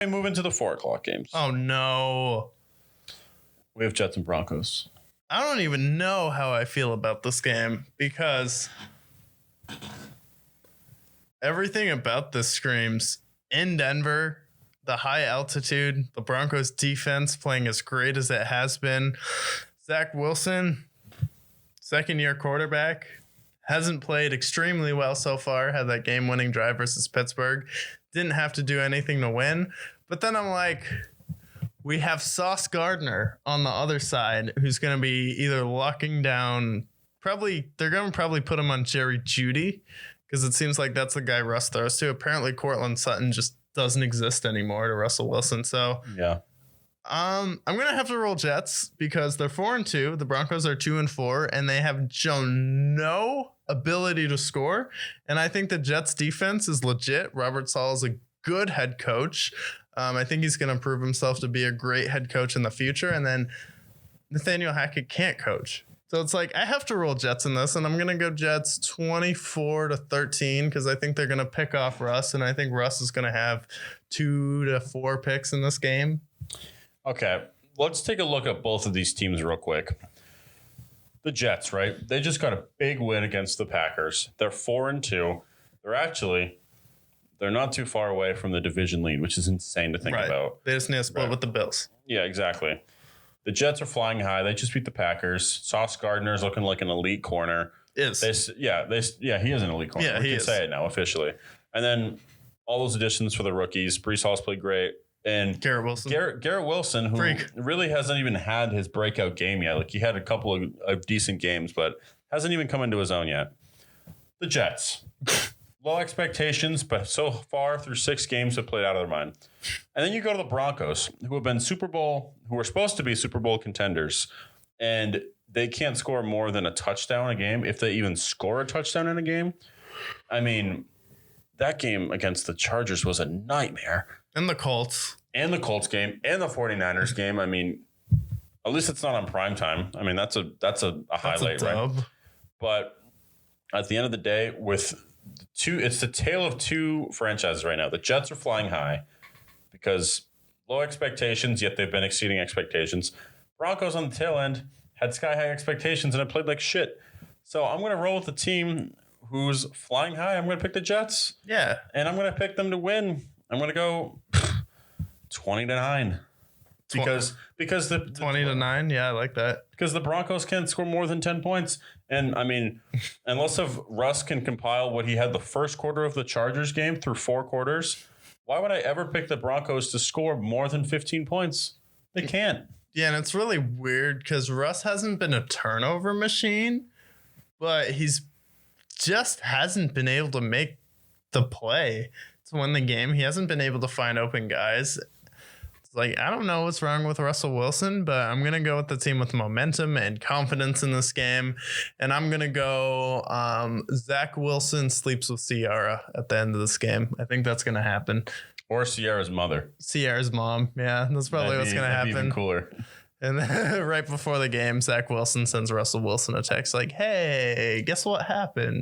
We move into the 4 o'clock games. Oh, no. We have Jets and Broncos. I don't even know how I feel about this game because everything about this screams in Denver, the high altitude, the Broncos defense playing as great as it has been. Zach Wilson, second-year quarterback, hasn't played extremely well so far, had that game-winning drive versus Pittsburgh. Didn't have to do anything to win. But then I'm like, we have Sauce Gardner on the other side who's going to be either locking down, they're going to probably put him on Jerry Jeudy because it seems like that's the guy Russ throws to. Apparently, Cortland Sutton just doesn't exist anymore to Russell Wilson. So, yeah. I'm going to have to roll Jets because they're 4-2. The Broncos are 2-4, and they have shown no ability to score. And I think the Jets defense is legit. Robert Saleh is a good head coach. I think he's going to prove himself to be a great head coach in the future. And then Nathaniel Hackett can't coach. So it's like I have to roll Jets in this, and I'm going to go Jets 24-13 because I think they're going to pick off Russ, and I think Russ is going to have 2 to 4 picks in this game. Okay, let's take a look at both of these teams real quick. The Jets, right? They just got a big win against the Packers. They're 4-2. They're not too far away from the division lead, which is insane to think about. They just need to split with the Bills. Yeah, exactly. The Jets are flying high. They just beat the Packers. Sauce Gardner is looking like an elite corner. He is an elite corner. Yeah, we can say it now officially. And then all those additions for the rookies. Breece Hall's played great. And Garrett Wilson, who really hasn't even had his breakout game yet. Like he had a couple of decent games, but hasn't even come into his own yet. The Jets. Low expectations, but so far through 6 games have played out of their mind. And then you go to the Broncos, who were supposed to be Super Bowl contenders, and they can't score more than a touchdown a game, if they even score a touchdown in a game. I mean, that game against the Chargers was a nightmare. And the Colts. And the Colts game, and the 49ers game. I mean, at least it's not on prime time. I mean, that's a highlight, right? But at the end of the day, it's the tale of 2 franchises right now. The Jets are flying high because low expectations, yet they've been exceeding expectations. Broncos on the tail end had sky high expectations and it played like shit. So I'm going to roll with the team who's flying high. I'm going to pick the Jets. Yeah. And I'm going to pick them to win. I'm going to go 20-9. Because the 20-9, yeah, I like that. Because the Broncos can't score more than 10 points. And I mean, unless if Russ can compile what he had the first quarter of the Chargers game through 4 quarters, why would I ever pick the Broncos to score more than 15 points? They can't. Yeah, and it's really weird because Russ hasn't been a turnover machine, but he's just hasn't been able to make the play to win the game. He hasn't been able to find open guys. Like, I don't know what's wrong with Russell Wilson, but I'm going to go with the team with momentum and confidence in this game. And I'm going to go Zach Wilson sleeps with Ciara at the end of this game. I think that's going to happen. Or Ciara's mother. Ciara's mom. Yeah, that's probably what's going to happen. Even cooler. And then right before the game, Zach Wilson sends Russell Wilson a text like, hey, guess what happened?